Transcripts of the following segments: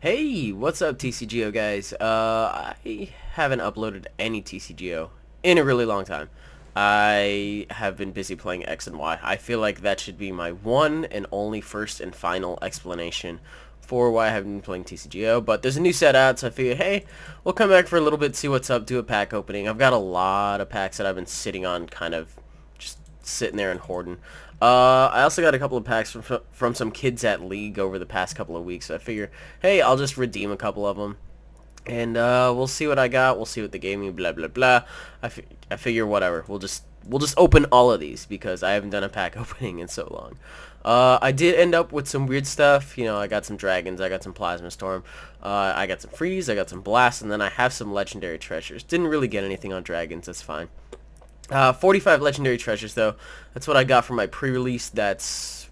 Hey, what's up TCGO guys? I haven't uploaded any TCGO in a really long time. I have been busy playing X and Y. I feel like that should be my one and only first and final explanation for why I haven't been playing TCGO, but there's a new set out, so I figured, hey, we'll come back for a little bit, see what's up, do a pack opening. I've got a lot of packs that I've been sitting on, kind of just sitting there and hoarding. I also got a couple of packs from some kids at League over the past couple of weeks, so I figure, hey, I'll just redeem a couple of them. And we'll see what I got. We'll see what they gave me. Blah blah blah. I figure whatever. We'll just open all of these because I haven't done a pack opening in so long. I did end up with some weird stuff. You know, I got some dragons. I got some plasma storm. I got some freeze. I got some blast, and then I have some legendary treasures. Didn't really get anything on dragons. That's fine. 45 legendary treasures though. That's what I got for my pre-release. That's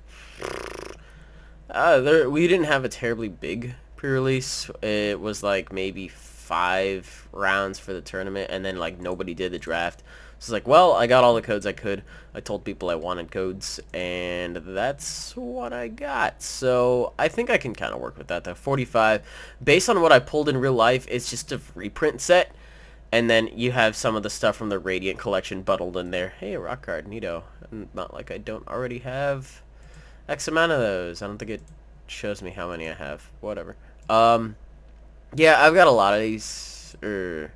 we didn't have a terribly big pre-release. It was like maybe 5 rounds for the tournament, and then like nobody did the draft. So it's like, well, I got all the codes I could. I told people I wanted codes, and that's what I got. So I think I can kind of work with that. The 45, based on what I pulled in real life, it's just a reprint set. And then you have some of the stuff from the Radiant collection bundled in there. Hey, a rock card, neato. Not like I don't already have X amount of those. I don't think it shows me how many I have. Whatever. Yeah, I've got a lot of these. What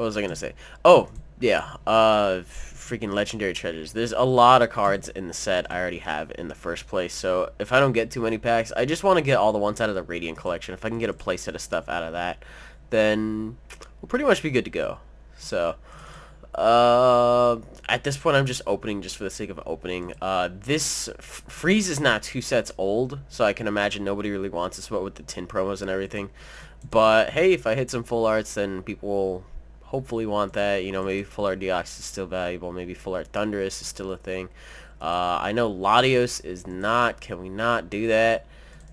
was I gonna say? Oh, yeah. Freaking legendary treasures. There's a lot of cards in the set I already have in the first place. So if I don't get too many packs, I just want to get all the ones out of the Radiant collection. If I can get a playset of stuff out of that, then we'll pretty much be good to go. So at this point I'm just opening just for the sake of opening. This freeze is not 2 sets old, so I can imagine nobody really wants this, what with the tin promos and everything. But hey, if I hit some full arts, then people will hopefully want that. You know, maybe full art Deox is still valuable, maybe full art Thunderous is still a thing. I know Latios is not. Can we not do that?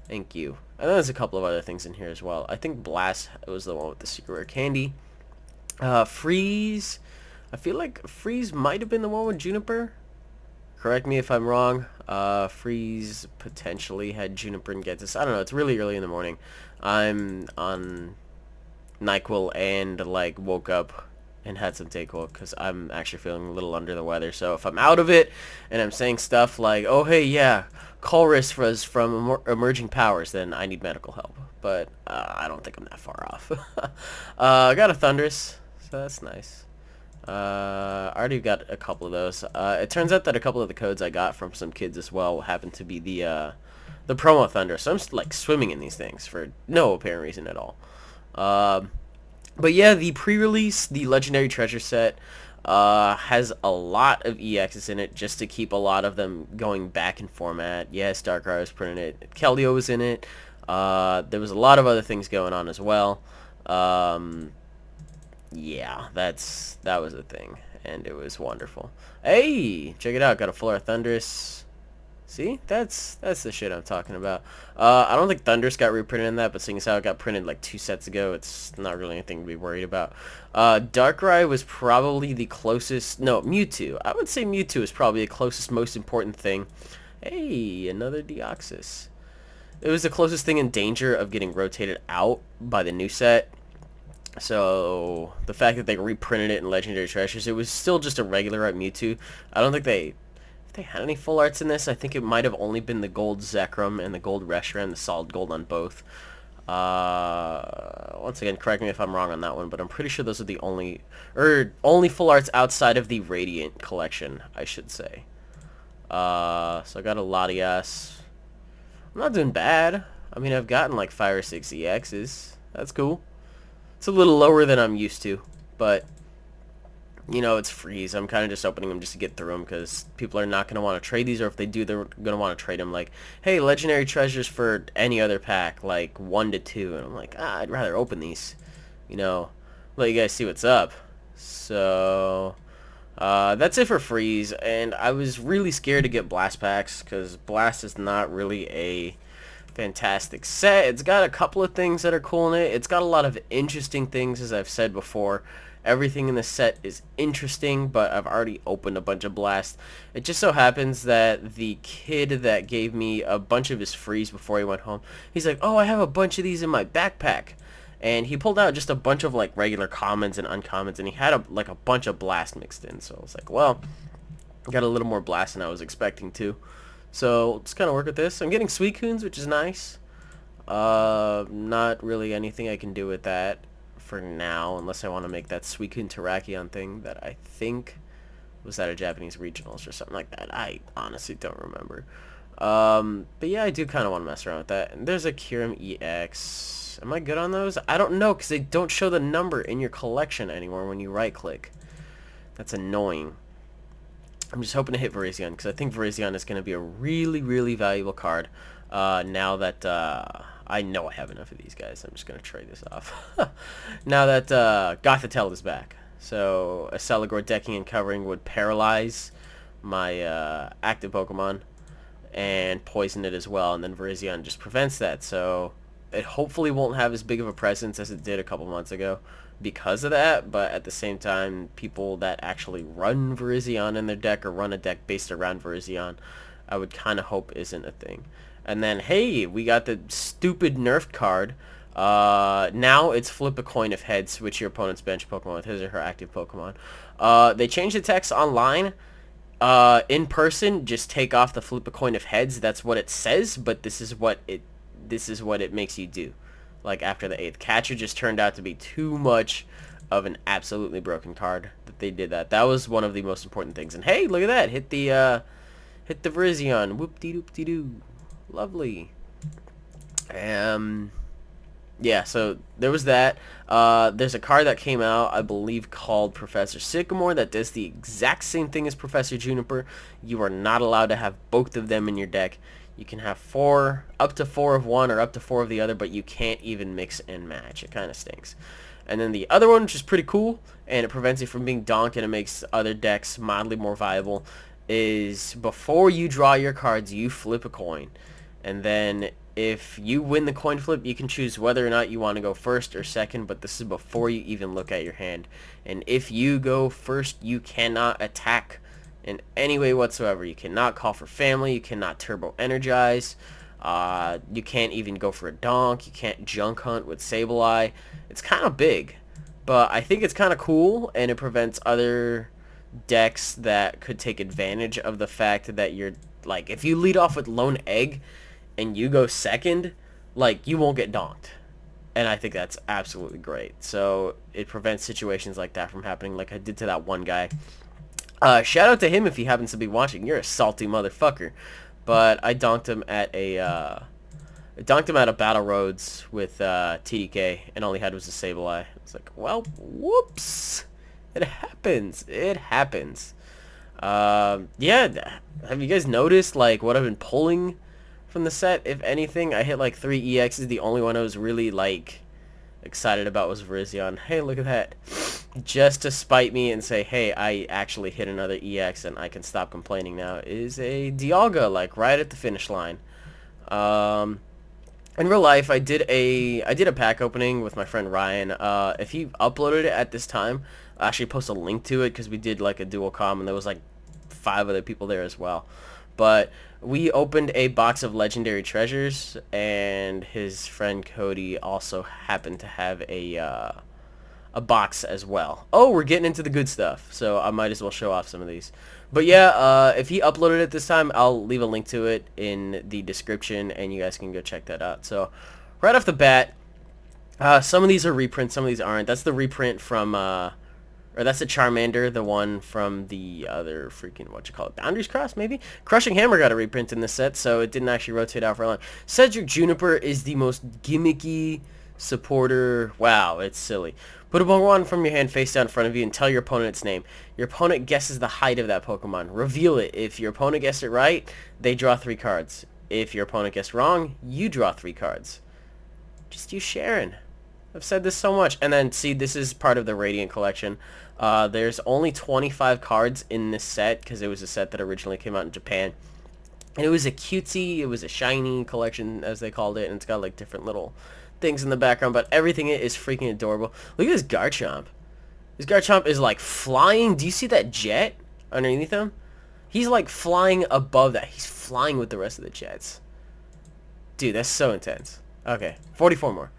Thank you. And then there's a couple of other things in here as well. I think Blast was the one with the secret rare candy. Freeze. I feel like Freeze might have been the one with Juniper. Correct me if I'm wrong. Freeze potentially had Juniper and Getis. I don't know. It's really early in the morning. I'm on NyQuil and like woke up and had some Dayquil because I'm actually feeling a little under the weather. So if I'm out of it and I'm saying stuff like, oh hey, yeah, Colress was from Emerging Powers, then I need medical help. But I don't think I'm that far off. I got a Thunderous, so that's nice. I already got a couple of those. It turns out that a couple of the codes I got from some kids as well happen to be the promo Thunder. So I'm just like swimming in these things for no apparent reason at all. But yeah, the pre-release, the Legendary Treasure set, has a lot of EXs in it just to keep a lot of them going back in format. Yes, Darkrai was printing it. Keldeo was in it. There was a lot of other things going on as well. Yeah, that was a thing, and it was wonderful. Hey, check it out. Got a full art Thunderous. See, that's the shit I'm talking about. I don't think Thunderous got reprinted in that, but seeing as how it got printed like 2 sets ago, it's not really anything to be worried about. Darkrai was probably the closest. No, Mewtwo. I would say Mewtwo is probably the closest, most important thing. Hey, another Deoxys. It was the closest thing in danger of getting rotated out by the new set. So the fact that they reprinted it in Legendary Treasures, it was still just a regular art Mewtwo. I don't think they had any full arts in this. I think it might have only been the gold Zekrom and the gold Reshiram, the solid gold on both. Once again, correct me if I'm wrong on that one, but I'm pretty sure those are the only full arts outside of the Radiant collection, I should say. So I got a Latias. I'm not doing bad. I mean, I've gotten like 5 or 6 EXs. That's cool. It's a little lower than I'm used to, but you know, it's freeze. I'm kind of just opening them just to get through them because people are not going to want to trade these, or if they do, they're going to want to trade them like, hey, legendary treasures for any other pack, like 1 to 2. And I'm like, I'd rather open these, you know, let you guys see what's up. So that's it for freeze. And I was really scared to get blast packs because blast is not really a fantastic set. It's got a couple of things that are cool in it. It's got a lot of interesting things, as I've said before. Everything in the set is interesting, but I've already opened a bunch of blasts. It just so happens that the kid that gave me a bunch of his frees before he went home, he's like, oh, I have a bunch of these in my backpack. And he pulled out just a bunch of like regular commons and uncommons, and he had a bunch of blast mixed in. So I was like, well, got a little more blast than I was expecting to. So let's kind of work with this. I'm getting Suicunes, which is nice. Not really anything I can do with that for now, unless I want to make that Suicune Terrakion thing that I think was at a Japanese regionals or something like that. I honestly don't remember. But yeah, I do kind of want to mess around with that. And there's a Kyurem EX. Am I good on those? I don't know, because they don't show the number in your collection anymore when you right-click. That's annoying. I'm just hoping to hit Virizion, because I think Virizion is going to be a really, really valuable card. Now that I know I have enough of these guys, I'm just going to trade this off. Now that Gothitelle is back. So a Celigore decking and covering would paralyze my active Pokemon and poison it as well, and then Virizion just prevents that. So it hopefully won't have as big of a presence as it did a couple months ago because of that, but at the same time, people that actually run Virizion in their deck or run a deck based around Virizion, I would kind of hope isn't a thing. And then, hey, we got the stupid nerfed card. Now it's flip a coin of heads, switch your opponent's bench Pokemon with his or her active Pokemon. They changed the text online. In person, just take off the flip a coin of heads. That's what it says, but this is what it makes you do. Like after the 8th. Catcher just turned out to be too much of an absolutely broken card that they did that. That was one of the most important things. And hey, look at that. Hit the Virizion. Whoop-de-doop-de-doo. Lovely. Yeah, so there was that. There's a card that came out, I believe, called Professor Sycamore that does the exact same thing as Professor Juniper. You are not allowed to have both of them in your deck. You can have up to four of one or up to four of the other, but you can't even mix and match. It kind of stinks. And then the other one, which is pretty cool, and it prevents you from being donked and it makes other decks mildly more viable, is before you draw your cards, you flip a coin. And then if you win the coin flip, you can choose whether or not you want to go first or second, but this is before you even look at your hand. And if you go first, you cannot attack in any way whatsoever. You cannot call for family, you cannot turbo energize, you can't even go for a donk, you can't junk hunt with Sableye. It's kind of big, but I think it's kind of cool, and it prevents other decks that could take advantage of the fact that you're, like, if you lead off with Lone Egg and you go second, like, you won't get donked. And I think that's absolutely great. So it prevents situations like that from happening, like I did to that one guy. Shout out to him if he happens to be watching. You're a salty motherfucker. But I donked him at a Battle Roads with TDK, and all he had was a Sableye. It's like, well, whoops. It happens. It happens. Yeah, have you guys noticed, like, what I've been pulling from the set? If anything, I hit, like, 3 EXs. The only one I was really, like, excited about was Virizion. Hey, look at that. Just to spite me and say, hey, I actually hit another EX and I can stop complaining now, is a Dialga, like, right at the finish line. In real life, I did a pack opening with my friend Ryan. If he uploaded it at this time, I'll actually post a link to it, because we did, like, a dual comm, and there was, like, 5 other people there as well. But we opened a box of legendary treasures, and his friend Cody also happened to have a box as well. Oh, we're getting into the good stuff, so I might as well show off some of these. But yeah, if he uploaded it this time, I'll leave a link to it in the description, and you guys can go check that out. So right off the bat, some of these are reprints, some of these aren't. That's the reprint from or that's the Charmander, the one from the other freaking, Boundaries Cross, maybe? Crushing Hammer got a reprint in this set, so it didn't actually rotate out for long. Cedric Juniper is the most gimmicky supporter. Wow, it's silly. Put a Pokemon from your hand face down in front of you and tell your opponent its name. Your opponent guesses the height of that Pokemon. Reveal it. If your opponent guessed it right, they draw 3 cards. If your opponent guessed wrong, you draw 3 cards. Just use Sharon. I've said this so much. And then, see, this is part of the Radiant collection. There's only 25 cards in this set, because it was a set that originally came out in Japan. And it was a cutesy, it was a shiny collection, as they called it, and it's got, like, different little things in the background, but everything is freaking adorable. Look at this Garchomp. This Garchomp is like flying. Do you see that jet underneath him? He's like flying above that. He's flying with the rest of the jets. Dude, that's so intense. Okay, 44 more.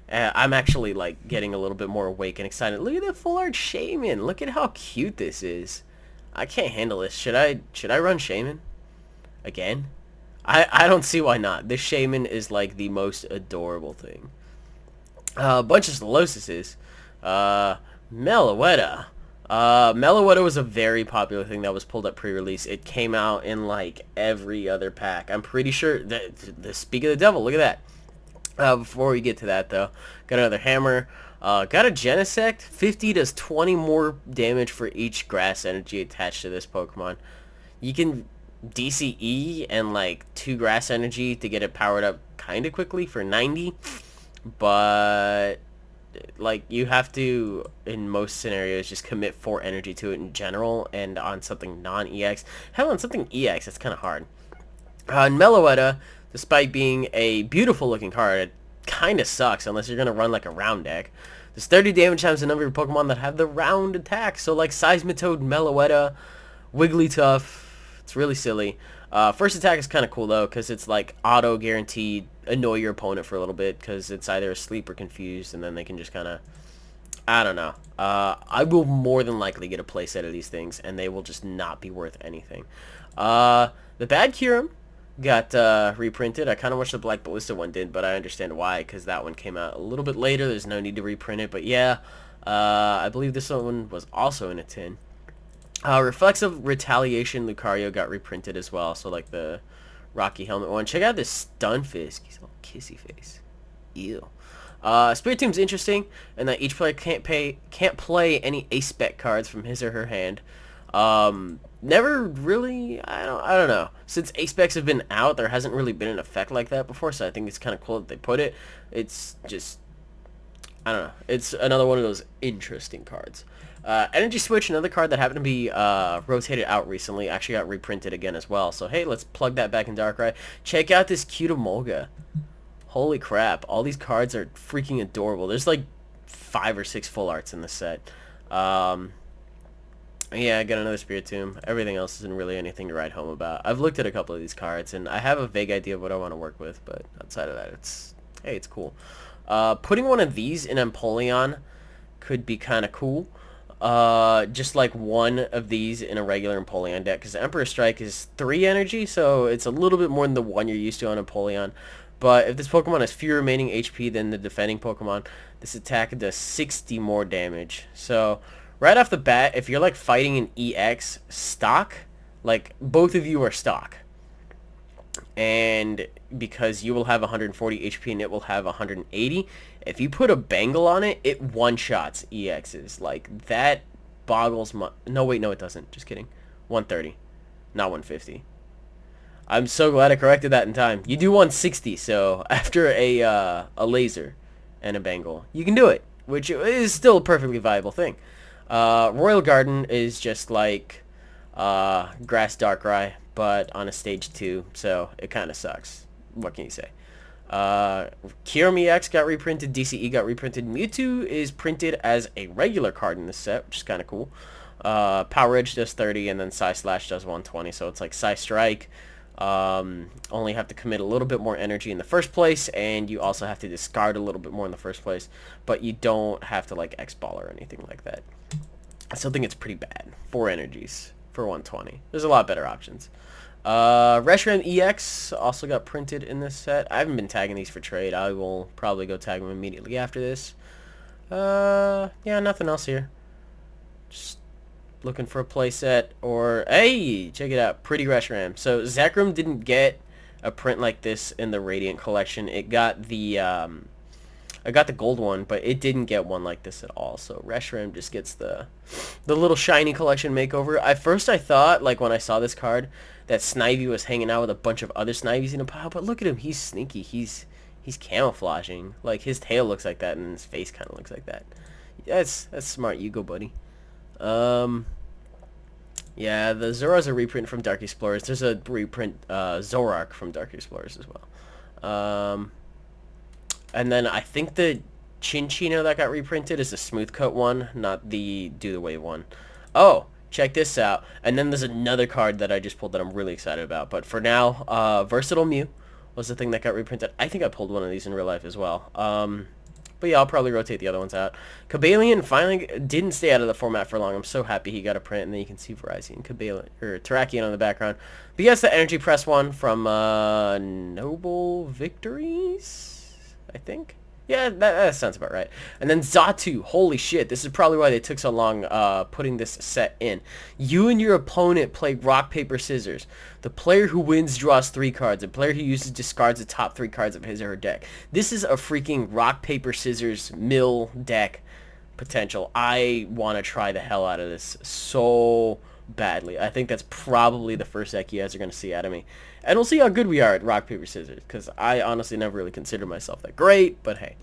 I'm actually like getting a little bit more awake and excited. Look at that full art Shaman. Look at how cute this is. I can't handle this. Should I run Shaman again? I don't see why not. This Shaman is like the most adorable thing. Bunch of Stolosises. Meloetta. Meloetta was a very popular thing that was pulled up pre-release. It came out in like every other pack. I'm pretty sure that the Speak of the Devil. Look at that. Before we get to that though, got another hammer. Got a Genesect. 50 does 20 more damage for each grass energy attached to this Pokemon. You can DCE and like 2 grass energy to get it powered up kind of quickly for 90, but like you have to in most scenarios just commit 4 energy to it in general, and on something non-EX, hell, on something EX it's kind of hard. And Meloetta, despite being a beautiful looking card, it kind of sucks unless you're gonna run like a round deck. There's 30 damage times the number of Pokemon that have the round attack, so like Seismitoad, Meloetta, Wigglytuff. It's really silly. First attack is kind of cool though, because it's like auto guaranteed annoy your opponent for a little bit, because it's either asleep or confused, and then they can just kind of, I don't know. I will more than likely get a playset of these things, and they will just not be worth anything. The Bad Kyurem got reprinted. I kind of wish the Black Ballista one did, but I understand why, because that one came out a little bit later. There's no need to reprint it, but yeah, I believe this one was also in a tin. Reflexive Retaliation Lucario got reprinted as well, so like the Rocky Helmet one. Check out this Stunfisk. He's all kissy face. Ew. Spiritom's interesting in that each player can't play any ace spec cards from his or her hand. Never really, I don't know. Since ace specs have been out, there hasn't really been an effect like that before, so I think it's kind of cool that they put it. It's just, I don't know. It's another one of those interesting cards. Energy Switch, another card that happened to be rotated out recently, actually got reprinted again as well. So hey, let's plug that back in Darkrai. Check out this cute Emolga. Holy crap, all these cards are freaking adorable. There's like 5 or 6 full arts in this set. Yeah, I got another Spiritomb. Everything else isn't really anything to write home about. I've looked at a couple of these cards, and I have a vague idea of what I want to work with, but outside of that, hey, it's cool. Putting one of these in Empoleon could be kind of cool. Just like one of these in a regular Empoleon deck, because Emperor Strike is 3 energy, so it's a little bit more than the one you're used to on Empoleon. But if this Pokemon has fewer remaining HP than the defending Pokemon, this attack does 60 more damage. So right off the bat, if you're like fighting an EX stock, like both of you are stock, and because you will have 140 HP and it will have 180, if you put a bangle on it, it one-shots EXs. Like, that boggles my... No, wait, no, it doesn't. Just kidding. 130, not 150. I'm so glad I corrected that in time. You do 160, so after a laser and a bangle, you can do it, which is still a perfectly viable thing. Royal Garden is just like Grass Darkrai, but on a stage 2, so it kind of sucks. What can you say? Kyurem EX got reprinted, DCE got reprinted, Mewtwo is printed as a regular card in this set, which is kind of cool. Power Edge does 30, and then Psy Slash does 120, so it's like Psy Strike. Only have to commit a little bit more energy in the first place, and you also have to discard a little bit more in the first place, but you don't have to like X-Ball or anything like that. I still think it's pretty bad. 4 energies for 120. There's a lot better options. Reshiram EX also got printed in this set. I haven't been tagging these for trade. I will probably go tag them immediately after this. Yeah, nothing else here. Just looking for a playset, or hey, check it out, pretty Reshiram. So Zekrom didn't get a print like this in the Radiant collection. It got the I got the gold one, but it didn't get one like this at all. So Reshiram just gets the little shiny collection makeover. At first I thought, like when I saw this card, that Snivy was hanging out with a bunch of other Snivies in a pile, but look at him, he's sneaky. He's camouflaging. Like, his tail looks like that, and his face kind of looks like that. That's smart. You go, buddy. Yeah, the Zora's a reprint from Dark Explorers. There's a reprint Zoroark from Dark Explorers as well. And then I think the Chinchino that got reprinted is the smooth coat one, not the do the wave one. Oh, check this out. And then there's another card that I just pulled that I'm really excited about. But for now, Versatile Mew was the thing that got reprinted. I think I pulled one of these in real life as well. But yeah, I'll probably rotate the other ones out. Cobalion finally didn't stay out of the format for long. I'm so happy he got a print, and then you can see Verizon, Cobalion, or Terrakion on the background. But yes, the Energy Press one from Noble Victories, I think. Yeah, that sounds about right. And then XATU, holy shit, this is probably why they took so long putting this set in. You and your opponent play rock, paper, scissors. The player who wins draws 3 cards. The player who uses discards the top 3 cards of his or her deck. This is a freaking rock, paper, scissors mill deck potential. I want to try the hell out of this so badly. I think that's probably the first deck you guys are going to see out of me. And we'll see how good we are at rock, paper, scissors, because I honestly never really considered myself that great, but hey.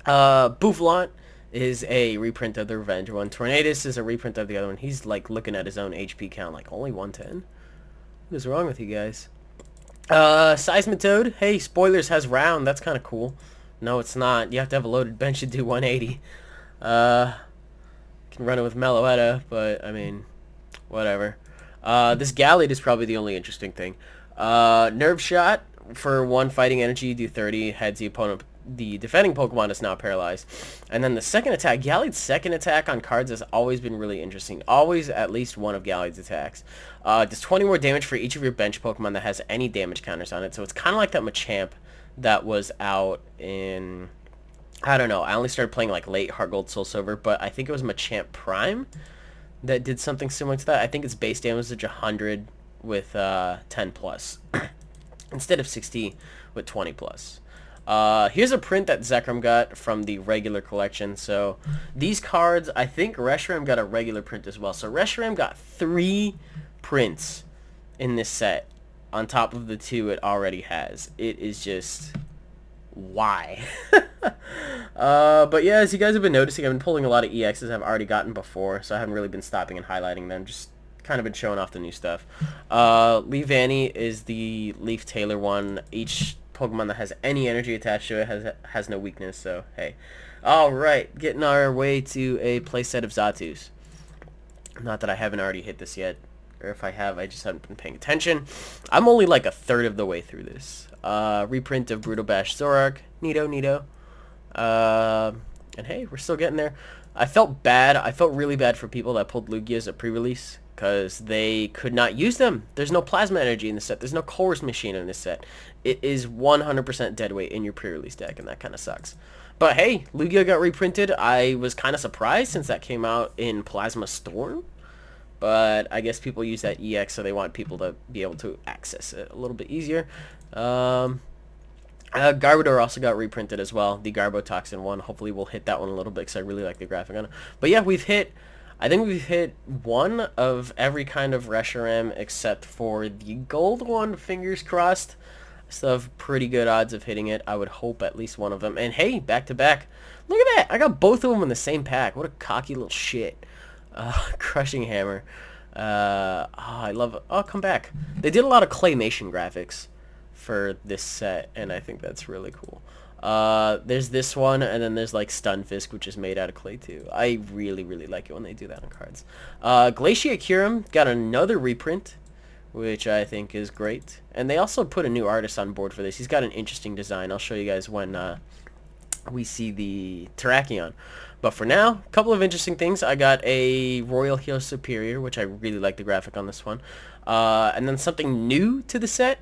Bouffalant is a reprint of the Revenge one. Tornadus is a reprint of the other one. He's like looking at his own HP count, like only 110. What is wrong with you guys? Seismitoad, hey, spoilers, has round. That's kind of cool. No, it's not. You have to have a loaded bench to do 180. Can run it with Meloetta, but I mean, whatever. This Gallade is probably the only interesting thing. Nerve Shot, for 1 fighting energy, you do 30, heads the opponent. The defending Pokemon is now paralyzed. And then the second attack, Gallade's second attack on cards has always been really interesting. Always at least one of Gallade's attacks. Does 20 more damage for each of your bench Pokemon that has any damage counters on it. So it's kind of like that Machamp that was out in... I don't know. I only started playing like late Heart Gold, Soul Silver, but I think it was Machamp Prime that did something similar to that. I think its base damage 100 with 10 plus instead of 60 with 20 plus. Here's a print that Zekrom got from the regular collection. So these cards, I think Reshiram got a regular print as well. So Reshiram got 3 prints in this set on top of the 2 it already has. It is just... why? But yeah, as you guys have been noticing, I've been pulling a lot of EXs I've already gotten before, so I haven't really been stopping and highlighting them, just kind of been showing off the new stuff. Leavanny is the Leaf Tailor one. Each Pokemon that has any energy attached to it has no weakness, so hey. Alright, getting our way to a playset of Xatus. Not that I haven't already hit this yet, or if I have, I just haven't been paying attention. I'm only like a third of the way through this. Reprint of Brutal Bash Zorark. Neato. And hey, we're still getting there. I felt bad. I felt really bad for people that pulled Lugias at pre-release because they could not use them. There's no Plasma Energy in this set. There's no Chorus Machine in this set. It is 100% dead weight in your pre-release deck, and that kind of sucks. But hey, Lugia got reprinted. I was kind of surprised since that came out in Plasma Storm. But I guess people use that EX, so they want people to be able to access it a little bit easier. Garbodor also got reprinted as well, the Garbotoxin one. Hopefully we'll hit that one a little bit because I really like the graphic on it. But yeah, I think we've hit one of every kind of Reshiram except for the gold one, fingers crossed. I still have pretty good odds of hitting it. I would hope at least one of them. And hey, back to back. Look at that! I got both of them in the same pack. What a cocky little shit. Crushing Hammer. I love it. Oh, come back. They did a lot of claymation graphics for this set, and I think that's really cool. There's this one, and then there's like Stunfisk, which is made out of clay too. I really like it when they do that on cards. Glaciate Kyurem got another reprint, which I think is great. And they also put a new artist on board for this. He's got an interesting design. I'll show you guys when we see the Terrakion. But for now, a couple of interesting things. I got a Royal Heal Superior, which I really like the graphic on this one. And then something new to the set,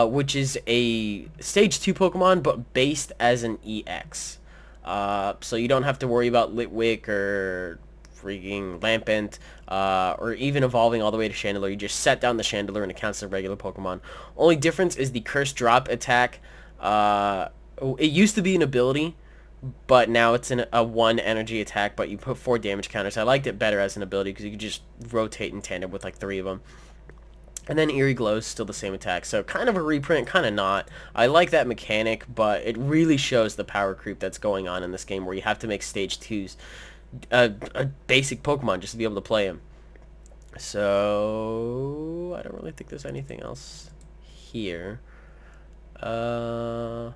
which is a Stage 2 Pokemon, but based as an EX. So you don't have to worry about Litwick or freaking Lampent, or even evolving all the way to Chandelure. You just set down the Chandelure and it counts as a regular Pokemon. Only difference is the Curse Drop attack. It used to be an ability, but now it's a 1 energy attack, but you put 4 damage counters. I liked it better as an ability because you could just rotate in tandem with like 3 of them. And then Eerie Glow is still the same attack, so kind of a reprint, kind of not. I like that mechanic, but it really shows the power creep that's going on in this game where you have to make Stage 2s a basic Pokemon just to be able to play him. So I don't really think there's anything else here. And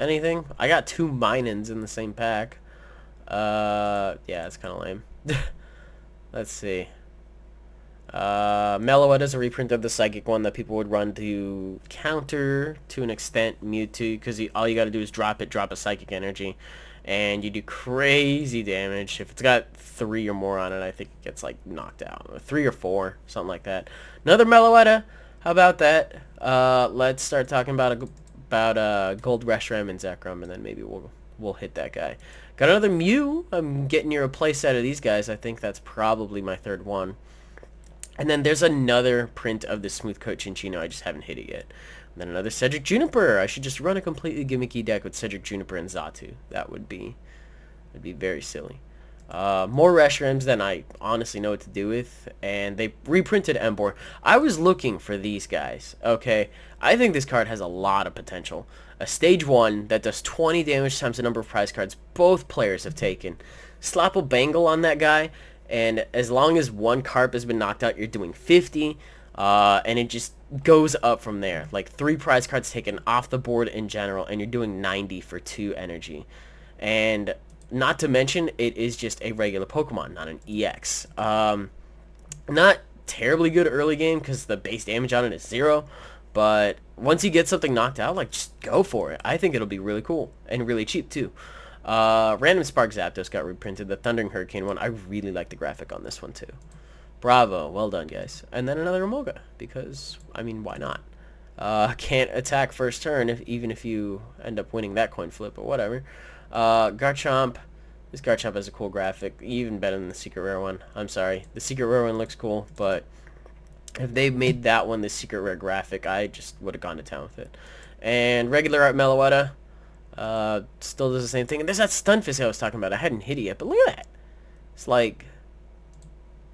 anything. I got 2 Minans in the same pack. Yeah, it's kind of lame. Let's see. Meloetta is a reprint of the Psychic one that people would run to counter, to an extent, Mewtwo, because all you gotta do is drop a Psychic Energy, and you do crazy damage. If it's got 3 or more on it, I think it gets, like, knocked out. Or 3 or 4, something like that. Another Meloetta. How about that? Let's start talking about Gold Reshiram and Zekrom, and then maybe we'll hit that guy. Got another Mew. I'm getting you a playset of these guys. I think that's probably my 3rd one. And then there's another print of the Smooth Coat Chinchino. I just haven't hit it yet. And then another Cedric Juniper. I should just run a completely gimmicky deck with Cedric Juniper and XATU. That'd be very silly. More Reshirams than I honestly know what to do with. And they reprinted Emboar. I was looking for these guys. Okay. I think this card has a lot of potential. A stage 1 that does 20 damage times the number of prize cards both players have taken. Slap a Bangle on that guy, and as long as 1 Carp has been knocked out, you're doing 50, and it just goes up from there. Like 3 prize cards taken off the board in general, and you're doing 90 for 2 energy. And not to mention, it is just a regular Pokemon, not an EX. Not terribly good early game because the base damage on it is 0, but once you get something knocked out, like, just go for it. I think it'll be really cool and really cheap too. Random Spark Zapdos got reprinted. The Thundering Hurricane one, I really like the graphic on this one too. Bravo, well done, guys. And then another Emolga, because, I mean, why not? Can't attack first turn, even if you end up winning that coin flip, but whatever. Garchomp. This Garchomp has a cool graphic, even better than the Secret Rare one. I'm sorry. The Secret Rare one looks cool, but if they made that one the Secret Rare graphic, I just would have gone to town with it. And regular art Meloetta. Still does the same thing. And there's that Stunfisk I was talking about. I hadn't hit it yet, but look at that. It's like,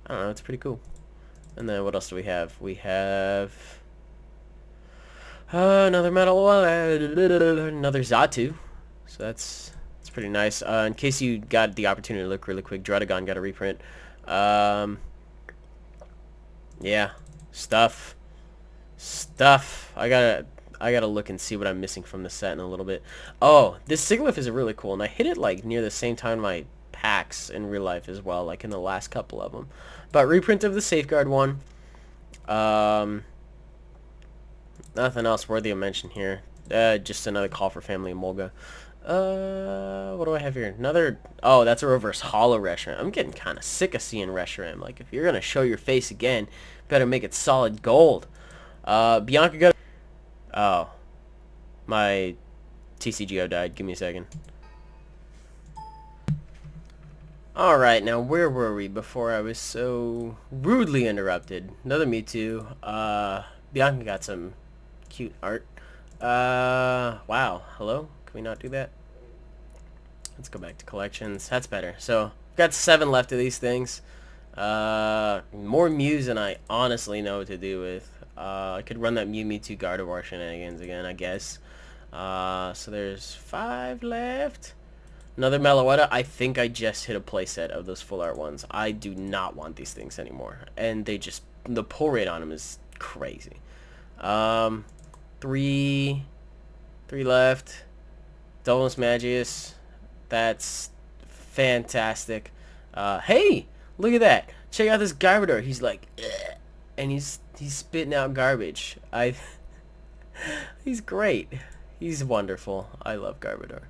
I don't know, it's pretty cool. And then what else do we have? We have another another XATU. So that's pretty nice. In case you got the opportunity to look really quick, Druddigon got a reprint. Yeah, stuff. I gotta look and see what I'm missing from the set in a little bit. Oh, this Sigilyph is really cool, and I hit it like near the same time my packs in real life as well, like in the last couple of them. But reprint of the Safeguard one. Nothing else worthy of mention here. Just another call for Family Emolga. What do I have here? Another. Oh, that's a reverse holo Reshiram. I'm getting kind of sick of seeing Reshiram. Like, if you're gonna show your face again, better make it solid gold. Bianca got. Oh, my TCGO died. Give me a second. Alright, now where were we before I was so rudely interrupted? Another Mewtwo. Bianca got some cute art. Wow. Hello? Can we not do that? Let's go back to collections. That's better. So, got 7 left of these things. More Mews than I honestly know what to do with. I could run that Mewtwo Gardevoir shenanigans again, I guess. So there's 5 left. Another Meloetta. I think I just hit a playset of those full art ones. I do not want these things anymore. And they just, the pull rate on them is crazy. 3 left. Dolus Magius. That's fantastic. Hey, look at that. Check out this Garbodor. He's like, ugh, and he's spitting out garbage. He's great. He's wonderful. I love Garbodor.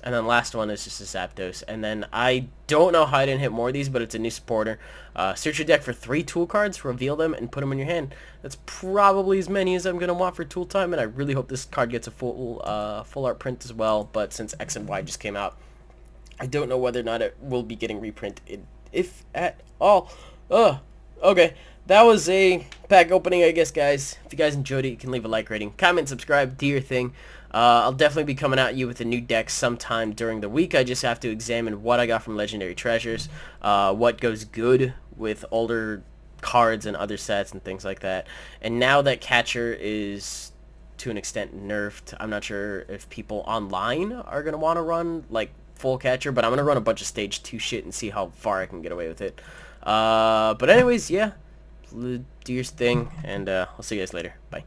And then last one is just a Zapdos. And then I don't know how I didn't hit more of these, but it's a new supporter. Search your deck for 3 tool cards, reveal them, and put them in your hand. That's probably as many as I'm going to want for tool time, and I really hope this card gets a full art print as well. But since X and Y just came out, I don't know whether or not it will be getting reprinted, if at all. Okay. That was a pack opening, I guess, guys. If you guys enjoyed it, you can leave a like rating, comment, subscribe, do your thing. I'll definitely be coming at you with a new deck sometime during the week. I just have to examine what I got from Legendary Treasures, what goes good with older cards and other sets and things like that. And now that Catcher is, to an extent, nerfed, I'm not sure if people online are going to want to run, like, full Catcher, but I'm going to run a bunch of Stage 2 shit and see how far I can get away with it. But anyways, yeah. Do your thing, and I'll see you guys later. Bye.